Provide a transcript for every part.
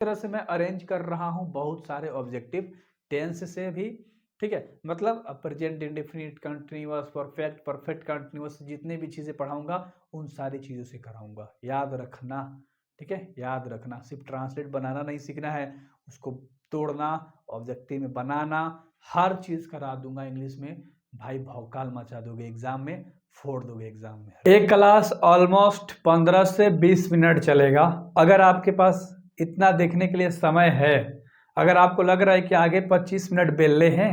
तरह से मैं अरेंज कर रहा हूँ बहुत सारे ऑब्जेक्टिव टेंस से भी, ठीक है। मतलब present indefinite continuous perfect perfect continuous जितने भी चीज़ें पढ़ाऊंगा उन सारी चीज़ों से कराऊंगा, याद रखना, ठीक है। याद रखना, सिर्फ ट्रांसलेट बनाना नहीं सीखना है, उसको तोड़ना, ऑब्जेक्टिव में बनाना, हर चीज़ करा दूंगा इंग्लिश में। भाई भौकाल मचा दोगे एग्जाम में, फोड़ दोगे एग्जाम में। एक क्लास ऑलमोस्ट 15 से 20 मिनट चलेगा। अगर आपके पास इतना देखने के लिए समय है, अगर आपको लग रहा है कि आगे 25 मिनट बेले हैं,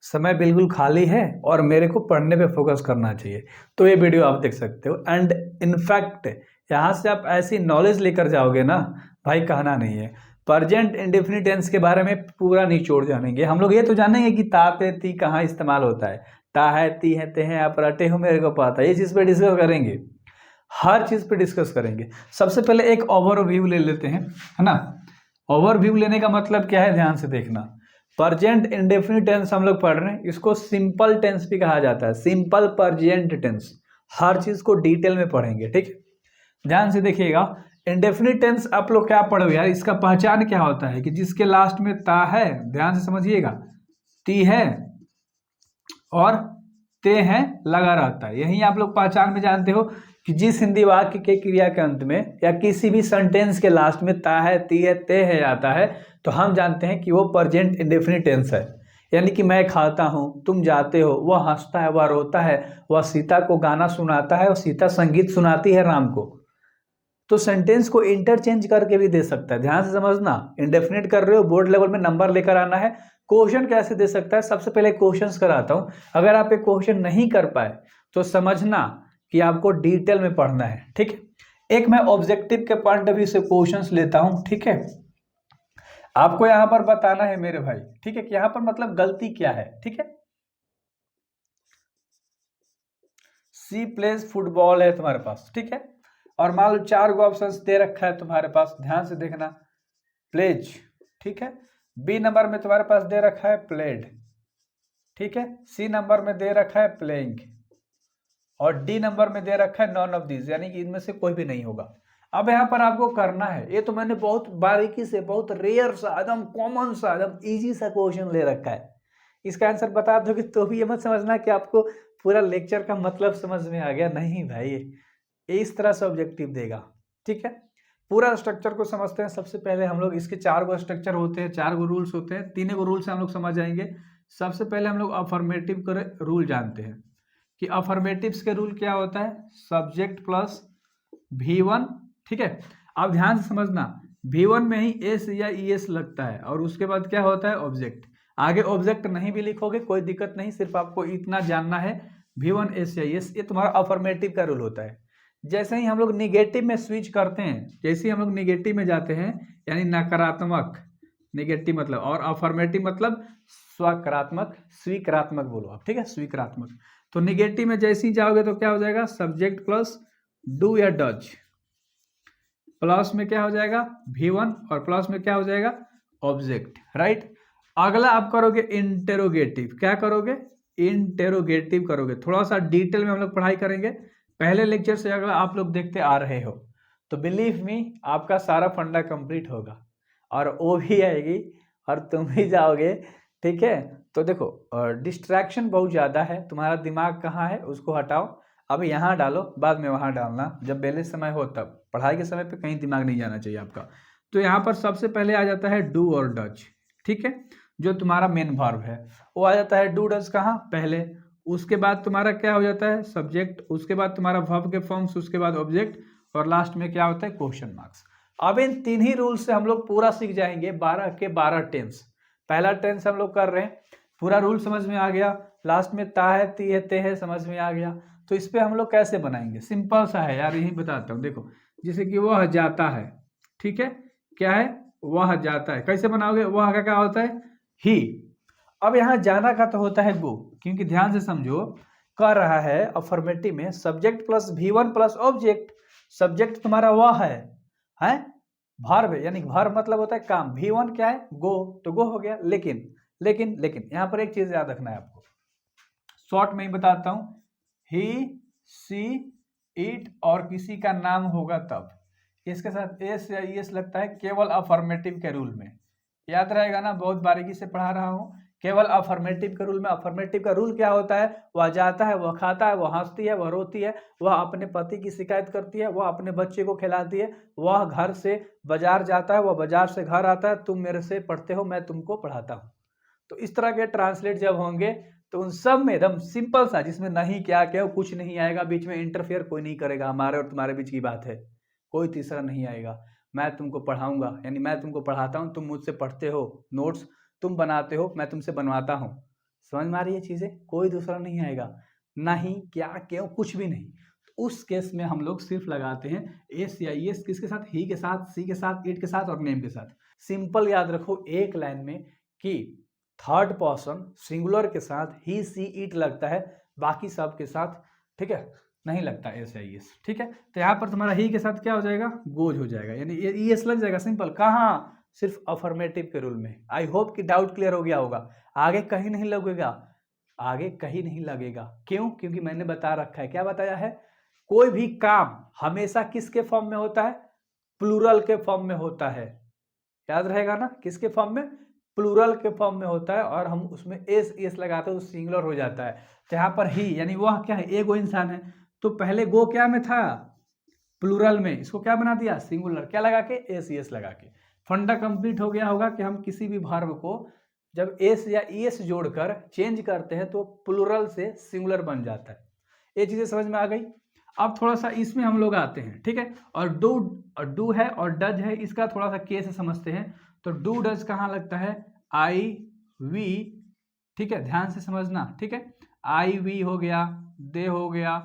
समय बिल्कुल खाली है और मेरे को पढ़ने पे फोकस करना चाहिए, तो ये वीडियो आप देख सकते हो। एंड इनफैक्ट यहाँ से आप ऐसी नॉलेज लेकर जाओगे ना भाई, कहना नहीं है। प्रेजेंट इंडेफिनिट टेंस के बारे में पूरा निचोड़ जानेंगे हम लोग। ये तो जानेंगे कि ता ते ती कहाँ इस्तेमाल होता है, ता है ती है ते हैं आप रटे हो मेरे को पता है, ये चीज़ पे डिस्कस करेंगे, हर चीज़ पे डिस्कस करेंगे। सबसे पहले एक ओवरव्यू ले लेते हैं, है ना। ओवरव्यू लेने का मतलब क्या है, ध्यान से देखना। प्रेजेंट इंडेफिनिट टेंस हम लोग पढ़ रहे हैं, इसको सिंपल टेंस भी कहा जाता है, सिंपल प्रेजेंट टेंस। हर चीज़ को डिटेल में पढ़ेंगे, ठीक है। ध्यान से देखिएगा, इंडेफिनिट टेंस आप लोग क्या पढ़ोगे यार, इसका पहचान क्या होता है कि जिसके लास्ट में ता है, ध्यान से समझिएगा, ती है और ते हैं लगा रहता है। यही आप लोग पहचान में जानते हो कि जिस हिंदी वाक्य के क्रिया के अंत में या किसी भी सेंटेंस के लास्ट में ता है ती है ते है आता है, तो हम जानते हैं कि वो प्रेजेंट इंडेफिनिट टेंस है। यानी कि मैं खाता हूँ, तुम जाते हो, वह हंसता है, वह रोता है, वह सीता को गाना सुनाता है और सीता संगीत सुनाती है राम को। तो सेंटेंस को इंटरचेंज करके भी दे सकता है, ध्यान से समझना। इंडेफिनिट कर रहे हो, बोर्ड लेवल में नंबर लेकर आना है। क्वेश्चन कैसे दे सकता है, सबसे पहले क्वेश्चंस कराता हूं। अगर आप एक क्वेश्चन नहीं कर पाए तो समझना कि आपको डिटेल में पढ़ना है, ठीक है। एक मैं ऑब्जेक्टिव के पॉइंट ऑफ व्यू से क्वेश्चंस लेता हूं, ठीक है। आपको यहां पर बताना है मेरे भाई, ठीक है, कि यहां पर मतलब गलती क्या है, ठीक है। सी प्लेज फुटबॉल है तुम्हारे पास, ठीक है। और मान लो 4 गो ऑप्शन दे रखा है तुम्हारे पास, ध्यान से देखना। प्लेज, ठीक है। बी नंबर में तुम्हारे पास दे रखा है प्लेड, ठीक है। सी नंबर में दे रखा है प्लेइंग और डी नंबर में दे रखा है नॉन ऑफ दिस, यानी कि इनमें से कोई भी नहीं होगा। अब यहाँ पर आपको करना है, ये तो मैंने बहुत बारीकी से, बहुत रेयर सा, एकदम कॉमन सा, एकदम इजी सा क्वेश्चन ले रखा है। इसका आंसर बता दोगे तो भी ये मत समझना कि आपको पूरा लेक्चर का मतलब समझ में आ गया, नहीं भाई। इस तरह से ऑब्जेक्टिव देगा, ठीक है। पूरा स्ट्रक्चर को समझते हैं। सबसे पहले हम लोग, इसके 4 गो स्ट्रक्चर होते हैं, 4 गो रूल्स होते हैं, 3 गो रूल से हम लोग समझ जाएंगे। सबसे पहले हम लोग अफर्मेटिव का रूल जानते हैं कि अफर्मेटिव्स के रूल क्या होता है, सब्जेक्ट प्लस V1, ठीक है। अब ध्यान से समझना, V1 में ही एस या ES लगता है और उसके बाद क्या होता है, ऑब्जेक्ट। आगे ऑब्जेक्ट नहीं भी लिखोगे कोई दिक्कत नहीं, सिर्फ आपको इतना जानना है, V1 एस या ES, ये तुम्हारा अफर्मेटिव का रूल होता है। जैसे ही हम लोग निगेटिव में स्विच करते हैं, जैसे ही हम लोग निगेटिव में जाते हैं, यानी नकारात्मक, निगेटिव मतलब, और अफर्मेटिव मतलब सकारात्मक, स्वीकारात्मक बोलो आप, ठीक है, स्वीकारात्मक। तो निगेटिव में जैसे ही जाओगे तो क्या हो जाएगा, सब्जेक्ट प्लस डू या डज, प्लस में क्या हो जाएगा V1 और प्लस में क्या हो जाएगा ऑब्जेक्ट, राइट। अगला आप करोगे इंटेरोगेटिव, क्या करोगे, इंटेरोगेटिव करोगे। थोड़ा सा डिटेल में हम लोग पढ़ाई करेंगे, पहले लेक्चर से अगर आप लोग देखते आ रहे हो तो बिलीव मी आपका सारा फंडा कंप्लीट होगा और वो भी आएगी और तुम भी जाओगे, ठीक है। तो देखो डिस्ट्रैक्शन बहुत ज़्यादा है, तुम्हारा दिमाग कहाँ है उसको हटाओ, अब यहाँ डालो, बाद में वहाँ डालना, जब बैलेंस समय हो तब। पढ़ाई के समय पे कहीं दिमाग नहीं जाना चाहिए आपका। तो यहाँ पर सबसे पहले आ जाता है डू और डज, ठीक है, जो तुम्हारा मेन वर्ब है वो आ जाता है। डू डज कहाँ पहले, उसके बाद तुम्हारा क्या हो जाता है सब्जेक्ट, उसके बाद तुम्हारा वर्ब के फॉर्म्स, उसके बाद ऑब्जेक्ट और लास्ट में क्या होता है क्वेश्चन मार्क्स। अब इन 3 ही रूल से हम लोग पूरा सीख जाएंगे 12 के 12 टेंस। पहला टेंस हम लोग कर रहे हैं, पूरा रूल समझ में आ गया, लास्ट में ता है ती है ते है समझ में आ गया। तो इस पे हम लोग कैसे बनाएंगे, सिंपल सा है यार, यही बताता हूँ। देखो जैसे कि वह जाता है, ठीक है, क्या है, वह जाता है, कैसे बनाओगे, वह का क्या होता है ही। अब यहाँ जाना का तो होता है गो, क्योंकि ध्यान से समझो, कर रहा है अफर्मेटिव में subject plus V1 plus object. Subject तुम्हारा वह है वर्ब है, यानी वर्ब मतलब होता है काम। V1 क्या है, गो, तो गो हो गया। लेकिन लेकिन लेकिन यहाँ पर एक चीज याद रखना है आपको, शॉर्ट में ही बताता हूँ, ही सी इट और किसी का नाम होगा तब, इसके साथ एस या ईएस लगता है केवल अफर्मेटिव के रूल में। याद रहेगा ना, बहुत बारीकी से पढ़ा रहा हूँ। केवल अफर्मेटिव के रूल में। अफर्मेटिव का रूल क्या होता है? वह जाता है, वह खाता है, वह हंसती है, वह रोती है, वह अपने पति की शिकायत करती है, वह अपने बच्चे को खिलाती है, वह घर से बाजार जाता है, वह बाजार से घर आता है, तुम मेरे से पढ़ते हो, मैं तुमको पढ़ाता हूँ। तो इस तरह के ट्रांसलेट जब होंगे तो उन सब में एकदम सिंपल सा, जिसमें नहीं क्या क्या कुछ नहीं आएगा, बीच में इंटरफेयर कोई नहीं करेगा, हमारे और तुम्हारे बीच की बात है, कोई तीसरा नहीं आएगा। मैं तुमको पढ़ाऊंगा, यानी मैं तुमको पढ़ाता हूँ, तुम मुझसे पढ़ते हो, नोट्स तुम बनाते हो, मैं तुमसे बनवाता हूँ। समझ में आ रही है चीजें? कोई दूसरा नहीं आएगा, नहीं क्या क्यों कुछ भी नहीं। तो उस केस में हम लोग सिर्फ लगाते हैं एस या एस, किसके साथ? ही के साथ, सी के साथ, इट के साथ और नेम के साथ। सिंपल याद रखो एक लाइन में कि थर्ड पर्सन सिंगुलर के साथ ही सी इट लगता है, बाकी सब के साथ ठीक है नहीं लगता एस या एस। ठीक है, तो यहाँ पर तुम्हारा ही के साथ क्या हो जाएगा? गोज हो जाएगा, यानी ये एस लग जाएगा। सिंपल। कहाँ? सिर्फ अफर्मेटिव के रूल में। आई होप कि डाउट क्लियर हो गया होगा। आगे कहीं नहीं लगेगा, आगे कहीं नहीं लगेगा। क्यों? क्योंकि मैंने बता रखा है। क्या बताया है? कोई भी काम हमेशा किसके फॉर्म में होता है? प्लूरल के फॉर्म में होता है। याद रहेगा ना, किसके फॉर्म में? प्लूरल के फॉर्म में होता है, और हम उसमें एस एस लगाते हैं तो सिंगुलर हो जाता है। तो यहाँ पर ही यानी वह क्या है? एगो इंसान है, तो पहले गो क्या में था? प्लूरल में। इसको क्या बना दिया? सिंगुलर। क्या लगा के? एस एस लगा के। फंडा कंप्लीट हो गया होगा कि हम किसी भी वर्ब को जब एस या एस जोड़कर चेंज करते हैं तो प्लूरल से सिंगुलर बन जाता है। ये चीजें समझ में आ गई। अब थोड़ा सा इसमें हम लोग आते हैं, ठीक है। और डू है और डज है, इसका थोड़ा सा केस समझते हैं। तो डू डज कहाँ लगता है? आई वी, ठीक है, ध्यान से समझना, ठीक है। आई वी हो गया, दे हो गया,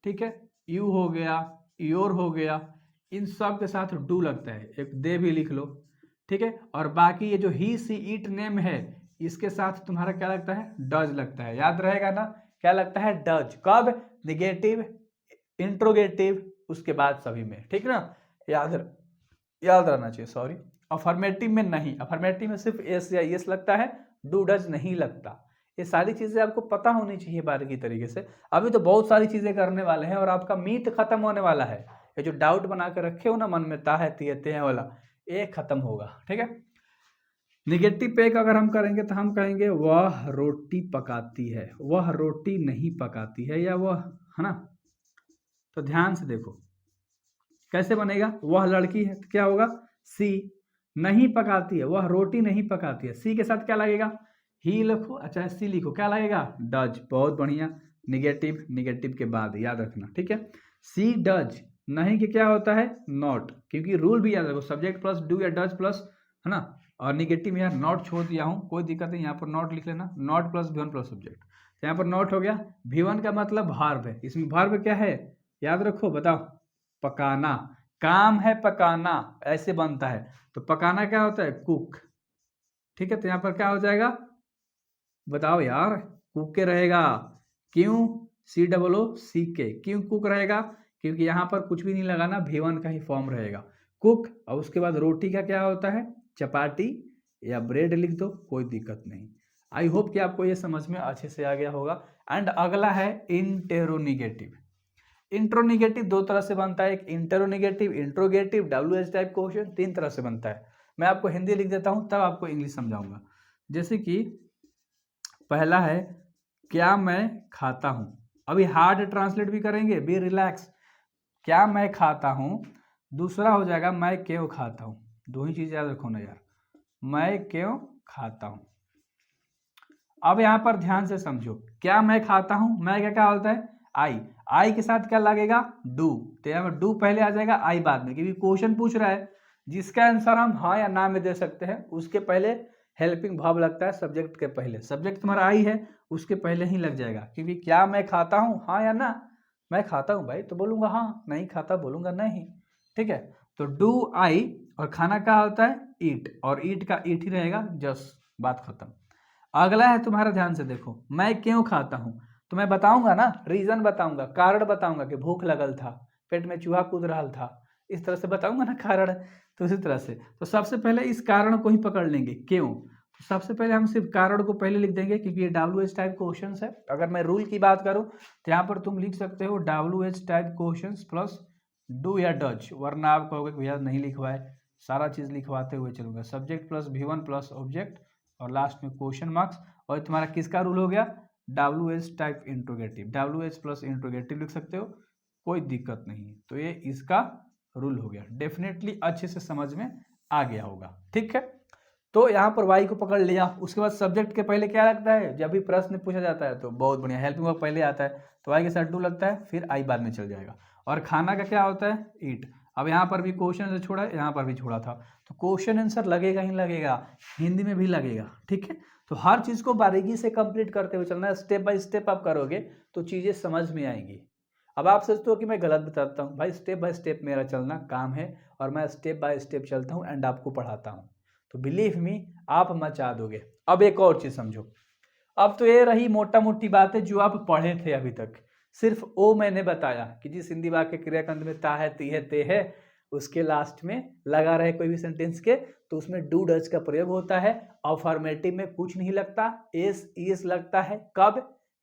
ठीक है, यू हो गया, योर हो गया, इन सब के साथ डू लगता है। एक दे भी लिख लो, ठीक है। और बाकी ये जो ही सी इट नेम है, इसके साथ तुम्हारा क्या लगता है? डज लगता है। याद रहेगा ना, क्या लगता है? डज। कब? निगेटिव, इंट्रोगेटिव, उसके बाद सभी में, ठीक ना। याद रहना चाहिए। सॉरी, अफर्मेटिव में नहीं, अफर्मेटिव में सिर्फ एस या एस लगता है, डू डज नहीं लगता। ये सारी चीजें आपको पता होनी चाहिए बारीकी तरीके से। अभी तो बहुत सारी चीजें करने वाले हैं और आपका मीट खत्म होने वाला है। ये जो डाउट बना के रखे हो ना मन में, ता है ते हैं वाला, ये खत्म होगा, ठीक है। निगेटिव पे का अगर हम करेंगे तो हम कहेंगे वह रोटी पकाती है, वह रोटी नहीं पकाती है, या वह, है ना। तो ध्यान से देखो कैसे बनेगा। वह लड़की है तो क्या होगा? सी। नहीं पकाती है, वह रोटी नहीं पकाती है, सी के साथ क्या लगेगा? ही लिखो, अच्छा सी लिखो, क्या लगेगा? डज। बहुत बढ़िया। निगेटिव, निगेटिव के बाद याद रखना, ठीक है। सी डज। नहीं कि क्या होता है? नॉट, क्योंकि रूल भी याद रखो, सब्जेक्ट प्लस डू या डज प्लस, है ना। और निगेटिव में यार नॉट छोड़ दिया हूँ, कोई दिक्कत नहीं, यहाँ पर नॉट लिख लेना, not plus V1 plus subject. तो यहाँ पर नॉट हो गया। V1 का मतलब वर्ब है, इसमें वर्ब क्या है? याद रखो, बताओ। पकाना। काम है पकाना, ऐसे बनता है। तो पकाना क्या होता है? कुक, ठीक है। तो यहाँ पर क्या हो जाएगा? बताओ यार, कुक के रहेगा। क्यों? COOC, क्यों कुक रहेगा? क्योंकि यहाँ पर कुछ भी नहीं लगाना, V1 का ही फॉर्म रहेगा, कुक। और उसके बाद रोटी का क्या होता है? चपाटी या ब्रेड लिख दो, कोई दिक्कत नहीं। आई होप कि आपको ये समझ में अच्छे से आ गया होगा। एंड अगला है इंटेरोनिगेटिव। इंट्रोनिगेटिव दो तरह से बनता है, एक इंटेरोनिगेटिव, इंट्रोगेटिव, WH टाइप क्वेश्चन, तीन तरह से बनता है। मैं आपको हिंदी लिख देता हूं, तब आपको इंग्लिश समझाऊंगा। जैसे कि पहला है क्या मैं खाता हूं। अभी हार्ड ट्रांसलेट भी करेंगे, बी रिलैक्स। क्या मैं खाता हूं। दूसरा हो जाएगा मैं क्यों खाता हूं। दो ही चीज याद रखो ना यार, मैं क्यों खाता हूं। अब यहां पर ध्यान से समझो, क्या मैं खाता हूं, मैं क्या होता है? आई। आई के साथ क्या लगेगा? डू। तो यहाँ पर डू पहले आ जाएगा, आई बाद में, क्योंकि क्वेश्चन पूछ रहा है। जिसका आंसर हम हाँ या ना में दे सकते हैं, उसके पहले हेल्पिंग वर्ब लगता है, सब्जेक्ट के पहले। सब्जेक्ट तुम्हारा आई है, उसके पहले ही लग जाएगा, क्योंकि क्या मैं खाता हूँ, हाँ या ना। मैं खाता हूँ भाई तो बोलूंगा हाँ, नहीं खाता बोलूंगा नहीं, ठीक है। तो डू आई, और खाना क्या होता है? ईट, और ईट का ईट ही रहेगा, जस्ट बात खत्म। अगला है तुम्हारा, ध्यान से देखो, मैं क्यों खाता हूं। तो मैं बताऊंगा ना, रीजन बताऊंगा, कारण बताऊंगा कि भूख लगल था, पेट में चूहा कूद रहा था, इस तरह से बताऊंगा ना कारण। तो इसी तरह से तो सबसे पहले इस कारण को ही पकड़ लेंगे, क्यों। तो सबसे पहले हम सिर्फ कारण को पहले लिख देंगे, क्योंकि ये WH टाइप क्वेश्चन है। अगर मैं रूल की बात करूं तो यहाँ पर तुम लिख सकते हो WH type question plus do या डज, वरना आप कहोगे कि भैया नहीं लिखवाए, सारा चीज लिखवाते हुए चलूंगा। Subject plus V1 plus object और लास्ट में क्वेश्चन मार्क्स। और तुम्हारा किसका रूल हो गया, WH type interrogative, WH plus interrogative लिख सकते हो, कोई दिक्कत नहीं है। तो ये इसका रूल हो गया, डेफिनेटली अच्छे से समझ में आ गया होगा, ठीक है। तो यहाँ पर वाई को पकड़ लिया। उसके बाद सब्जेक्ट के पहले क्या लगता है, जब भी प्रश्न पूछा जाता है तो बहुत बढ़िया, हेल्पिंग वर्ब पहले आता है तो वाई के साथ डू लगता है, फिर आई बाद में चल जाएगा। और खाना का क्या होता है, ईट। अब यहाँ पर भी क्वेश्चन से छोड़ा, यहाँ पर भी छोड़ा था, तो क्वेश्चन आंसर लगेगा ही लगेगा, हिंदी में भी लगेगा, ठीक है। तो हर चीज को बारीकी से कंप्लीट करते हुए चलना है, स्टेप बाय स्टेप आप करोगे तो चीजें समझ में आएंगी। अब आप सोचते हो कि मैं गलत बताता हूँ, भाई स्टेप बाय स्टेप मेरा चलना काम है और मैं स्टेप बाय स्टेप चलता हूँ एंड आपको पढ़ाता हूँ, तो बिलीव मी आप मचा दोगे। अब एक और चीज समझो, अब तो ये रही मोटा मोटी बात है जो आप पढ़े थे अभी तक, सिर्फ ओ मैंने बताया कि जिस हिंदी वाक्य क्रियाकंद में ता है, ती है, ते है, उसके लास्ट में लगा रहे कोई भी सेंटेंस के, तो उसमें डू डज का प्रयोग होता है। अफर्मेटिव में कुछ नहीं लगता, एस ईस लगता है, कब,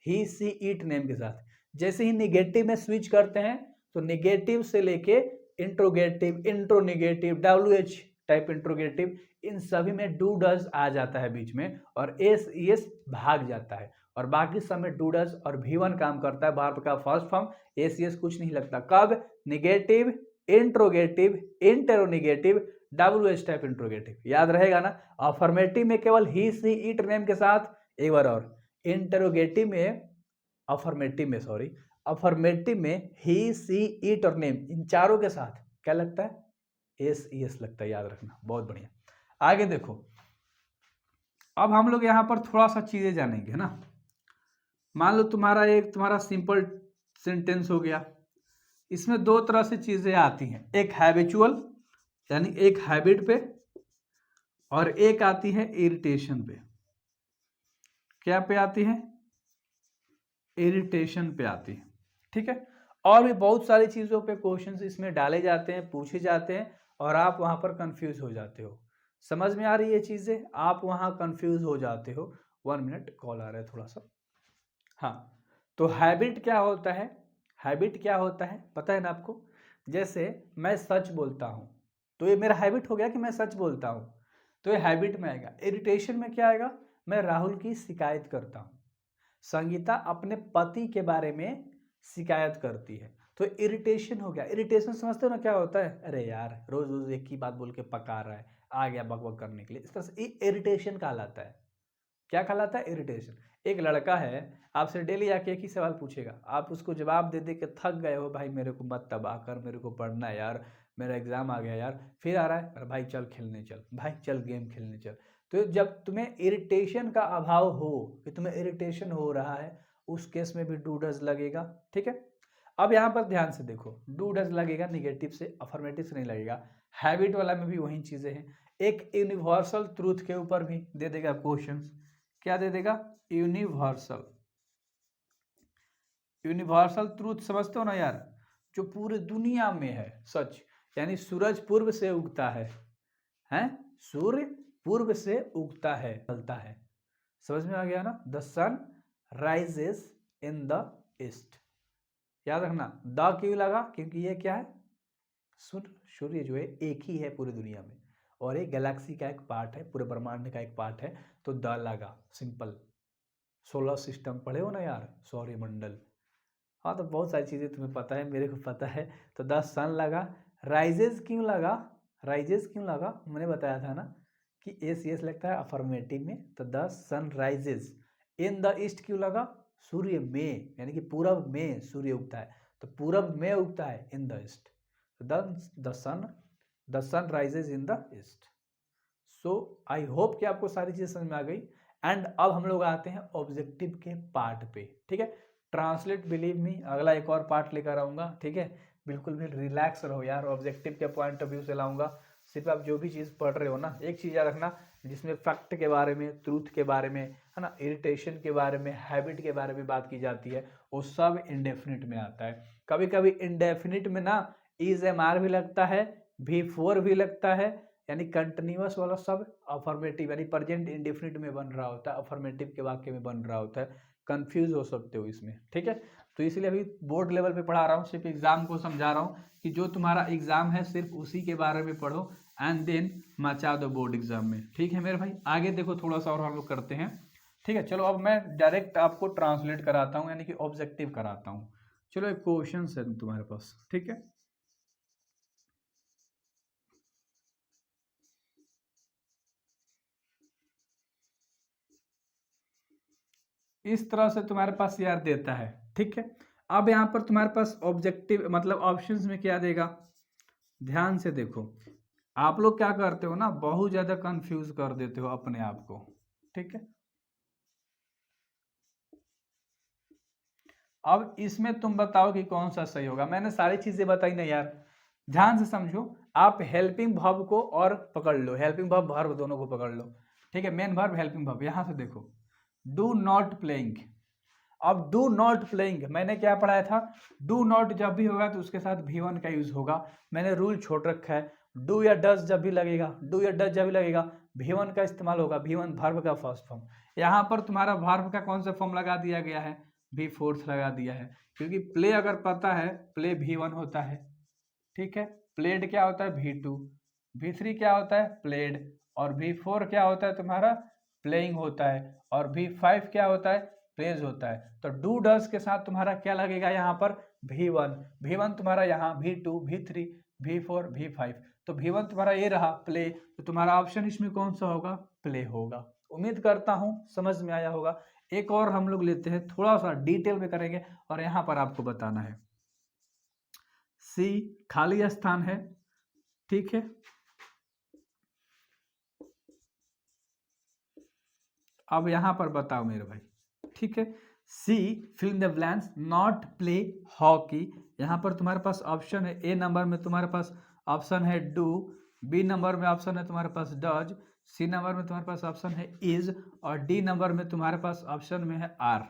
ही सी इट नेम के साथ। जैसे ही निगेटिव में स्विच करते हैं तो निगेटिव से लेके इंट्रोगेटिव, इंट्रोनिगेटिव, WH टाइप इंट्रोगेटिव, इन सभी में डू डज आ जाता है बीच में और एस ईएस भाग जाता है, और बाकी सब में डू डज और V1 काम करता है, वर्ब का फर्स्ट फॉर्म, एस ईएस कुछ नहीं लगता। कब, negative, interrogative, interronegative, WH type interrogative, याद रहेगा ना। अफर्मेटिव में केवल ही सी इट नेम के साथ, एक बार और, इंटेरोगेटिव में, अफर्मेटिव में ही सी इट और नेम, इन चारों के साथ क्या लगता है, एस ईएस लगता है, याद रखना, बहुत बढ़िया। आगे देखो, अब हम लोग यहां पर थोड़ा सा चीजें जानेंगे ना। मान लो तुम्हारा सिंपल सेंटेंस हो गया, इसमें दो तरह से चीजें आती हैं, एक हैबिचुअल यानी एक हैबिट पे, और एक आती है इरिटेशन पे। क्या पे आती है, इरिटेशन पे आती है, ठीक है। और भी बहुत सारी चीजों पे क्वेश्चंस इसमें डाले जाते हैं, पूछे जाते हैं, और आप वहां पर कंफ्यूज हो जाते हो। समझ में आ रही है चीजें, आप वहां कंफ्यूज हो जाते हो। 1 मिनट, कॉल आ रहा है थोड़ा सा। हाँ, तो हैबिट क्या होता है, हैबिट क्या होता है पता है ना आपको। जैसे मैं सच बोलता हूं, तो ये मेरा हैबिट हो गया कि मैं सच बोलता हूं, तो ये हैबिट में आएगा। इरिटेशन में क्या आएगा, मैं राहुल की शिकायत करता हूं। संगीता अपने पति के बारे में शिकायत करती है, तो इरिटेशन हो गया। इरिटेशन समझते हो ना क्या होता है, अरे यार रोज रोज एक ही बात बोल के पका रहा है, आ गया बकबक करने के लिए, इस तरह से इरिटेशन कहलाता है। क्या कहलाता है, इरिटेशन। एक लड़का है, आपसे डेली आके एक ही सवाल पूछेगा, आप उसको जवाब दे दे के थक गए हो, भाई मेरे को मत तबाह कर, मेरे को पढ़ना है यार, मेरा एग्जाम आ गया यार, फिर आ रहा है, अरे भाई चल खेलने चल, भाई चल गेम खेलने चल। तो जब तुम्हें इरिटेशन का अभाव हो, कि तुम्हें इरिटेशन हो रहा है, उस केस में भी डू डज लगेगा, ठीक है। अब यहाँ पर ध्यान से देखो, डू डज लगेगा निगेटिव से, अफर्मेटिव से नहीं लगेगा। हैबिट वाला में भी वही चीजें हैं। एक यूनिवर्सल ट्रूथ के ऊपर भी दे देगा क्वेश्चंस, क्या दे देगा, यूनिवर्सल, यूनिवर्सल ट्रूथ समझते हो ना यार, जो पूरे दुनिया में है सच, यानी सूरज पूर्व से उगता है, हैं, सूर्य पूर्व से उगता है, चलता है, समझ में आ गया ना। The sun rises in the east, याद रखना। द क्यों लगा, क्योंकि ये क्या है, सूर्य जो है एक ही है पूरी दुनिया में, और एक गैलेक्सी का एक पार्ट है, पूरे ब्रह्मांड का एक पार्ट है, तो द लगा, सिंपल। सोलर सिस्टम पढ़े हो ना यार, सौरमंडल। हाँ, तो बहुत सारी चीज़ें तुम्हें पता है, मेरे को पता है। तो द सन लगा। राइजेस क्यों लगा, राइजेस क्यों लगा, मैंने बताया था ना कि एस यस लगता है अफर्मेटिव में, तो the sun rises in the east क्यों लगा, सूर्य में, यानी कि पूरब में सूर्य उगता है, तो पूरब में उगता है in the east, the sun rises in the east. So I hope कि आपको सारी चीजें समझ में आ गई। एंड अब हम लोग आते हैं ऑब्जेक्टिव के पार्ट पे, ठीक है। ट्रांसलेट बिलीव मी, अगला एक और पार्ट लेकर आऊंगा, ठीक है। बिल्कुल भी रिलैक्स रहो यार, ऑब्जेक्टिव के पॉइंट ऑफ व्यू से लाऊंगा। सिर्फ आप जो भी चीज़ पढ़ रहे हो ना, एक चीज़ याद रखना, जिसमें फैक्ट के बारे में, ट्रूथ के बारे में, है ना, इरिटेशन के बारे में, हैबिट के बारे में बात की जाती है, वो सब इंडेफिनिट में आता है। कभी कभी इंडेफिनिट में ना इज एम आर भी लगता है, V4 भी लगता है, यानी कंटिन्यूअस वाला सब अफर्मेटिव यानी प्रेजेंट इंडेफिनिट में बन रहा होता है, अफर्मेटिव के वाक्य में बन रहा होता है। कंफ्यूज हो सकते हो इसमें, ठीक है। तो इसलिए अभी बोर्ड लेवल पे पढ़ा रहा हूँ, सिर्फ एग्जाम को समझा रहा हूँ कि जो तुम्हारा एग्जाम है सिर्फ उसी के बारे में पढ़ो एंड देन मचा दो बोर्ड एग्जाम में। ठीक है मेरे भाई, आगे देखो थोड़ा सा और हम लोग करते हैं। ठीक है, चलो अब मैं डायरेक्ट आपको ट्रांसलेट कराता हूँ, यानी कि ऑब्जेक्टिव कराता हूँ। चलो एक क्वेश्चन है तुम्हारे पास, ठीक है। इस तरह से तुम्हारे पास यार देता है, ठीक है। अब यहाँ पर तुम्हारे पास ऑब्जेक्टिव मतलब ऑप्शंस में क्या देगा, ध्यान से देखो। आप लोग क्या करते हो ना, बहुत ज्यादा कंफ्यूज कर देते हो अपने आप को, ठीक है। अब इसमें तुम बताओ कि कौन सा सही होगा। मैंने सारी चीजें बताई ना यार, ध्यान से समझो। आप हेल्पिंग वर्ब को और पकड़ लो, हेल्पिंग वर्ब वर्ब दोनों को पकड़ लो, ठीक है। मेन वर्ब हेल्पिंग वर्ब, यहां से देखो, डू नॉट प्लेइंग। अब डू नॉट प्लेइंग मैंने क्या पढ़ाया था, डू नॉट जब भी होगा तो उसके साथ भी1 का यूज होगा। मैंने रूल छोड़ रखा है, डू या डज जब भी लगेगा, डू या डज जब भी लगेगा भी1 का इस्तेमाल होगा, भी1 वर्ब का फर्स्ट फॉर्म। यहाँ पर तुम्हारा वर्ब का कौन सा फॉर्म लगा दिया गया है, भी फोर्थ लगा दिया है, क्योंकि प्ले अगर पता है, प्ले भी1 होता है, ठीक है। प्लेड क्या होता है, भी2, भी3 क्या होता है, प्लेड, और भी4 क्या होता है तुम्हारा, प्लेइंग होता है, और भी5 क्या होता है, प्लेज होता है। तो डू डज के साथ तुम्हारा क्या लगेगा यहाँ पर, भी1, भी1 तुम्हारा यहाँ, भी2, भी3, भी4, भी5, तो भी1 तुम्हारा ये रहा प्ले, तो तुम्हारा ऑप्शन इसमें कौन सा होगा, प्ले होगा। उम्मीद करता हूं समझ में आया होगा। एक और हम लोग लेते हैं, थोड़ा सा डिटेल में करेंगे और यहाँ पर आपको बताना है। सी खाली स्थान है, ठीक है। अब यहां पर बताओ मेरे भाई, ठीक है। See fill in the blanks, not play hockey. यहां पर तुम्हारे पास ऑप्शन है, ए नंबर में तुम्हारे पास ऑप्शन है डू, बी नंबर में ऑप्शन है तुम्हारे पास डज, सी नंबर में तुम्हारे पास ऑप्शन है इज, और डी नंबर में तुम्हारे पास ऑप्शन में है आर,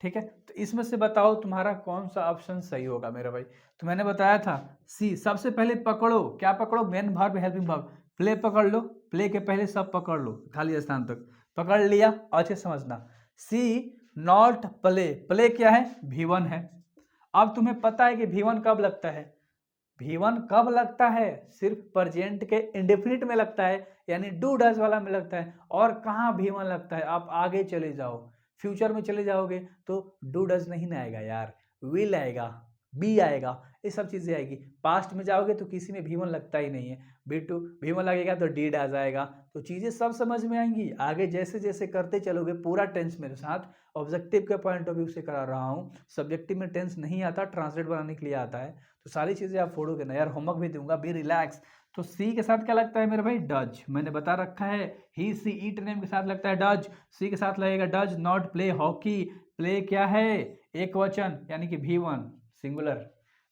ठीक है। तो इसमें से बताओ तुम्हारा कौन सा ऑप्शन सही होगा मेरा भाई। तो मैंने बताया था सी, सबसे पहले पकड़ो, क्या पकड़ो, main verb helping verb, play पकड़ लो, प्ले के पहले सब पकड़ लो खाली स्थान तक, पकड़ लिया, अच्छे समझना। सी नॉट प्ले, प्ले क्या है, भी1 है। अब तुम्हें पता है कि भी1 कब लगता है, भी1 कब लगता है, सिर्फ प्रेजेंट के इंडेफिनिट में लगता है, यानी डू डज वाला में लगता है। और कहाँ भी1 लगता है, आप आगे चले जाओ, फ्यूचर में चले जाओगे तो डू डज नहीं ना आएगा यार, विल आएगा, बी आएगा, ये सब चीजें आएगी। पास्ट में जाओगे तो किसी में भी1 लगता ही नहीं है, भी2 भी1 लगेगा तो डी डज आएगा, तो चीजें सब समझ में आएंगी। आगे जैसे जैसे करते चलोगे, पूरा टेंस मेरे साथ ऑब्जेक्टिव के पॉइंट ऑफ व्यू से करा रहा हूँ, सब्जेक्टिव में टेंस नहीं आता, ट्रांसलेट बनाने के लिए आता है, तो सारी चीजें आप फोड़ोगे ना यार। होमवर्क भी दूंगा, बी रिलैक्स। तो सी के साथ क्या लगता है मेरे भाई, डज, मैंने बता रखा है। ही सी ईट नेम के साथ लगता है डज, सी के साथ लगेगा does not play hockey. Play क्या है, एक वचन, यानी कि भी1 सिंगुलर,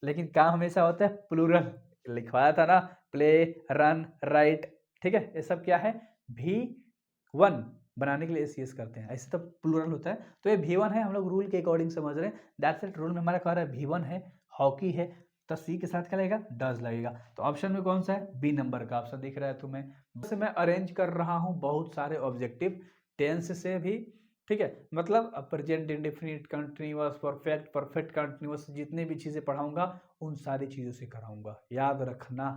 लेकिन काम हमेशा होता है प्लूरल, लिखवाया था ना, प्ले, रन, राइट, ठीक है। ये सब क्या है, भी1 बनाने के लिए एस करते हैं, ऐसे तो प्लूरल होता है। तो ये भी1 है, हम लोग रूल के अकॉर्डिंग समझ रहे हैं, दैट्स इट। रूल में हमारा कह रहा है भी1 है, हॉकी है, तो सी के साथ क्या लगेगा, डज लगेगा। तो ऑप्शन में कौन सा है, बी नंबर का ऑप्शन दिख रहा है तुम्हें। वैसे मैं अरेंज कर रहा हूँ बहुत सारे ऑब्जेक्टिव टेंस से भी, ठीक है, मतलब present indefinite, continuous, perfect, perfect continuous, जितने भी चीजें पढ़ाऊंगा उन सारी चीजों से कराऊंगा, याद रखना,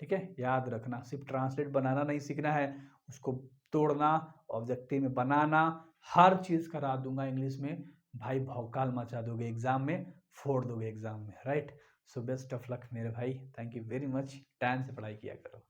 ठीक है। याद रखना, सिर्फ ट्रांसलेट बनाना नहीं सीखना है, उसको तोड़ना, ऑब्जेक्टिव में बनाना, हर चीज करा दूंगा इंग्लिश में। भाई भौकाल मचा दोगे एग्जाम में, फोड़ दोगे एग्जाम में, right. So best of luck मेरे भाई, thank you very much, time से पढ़ाई किया करो।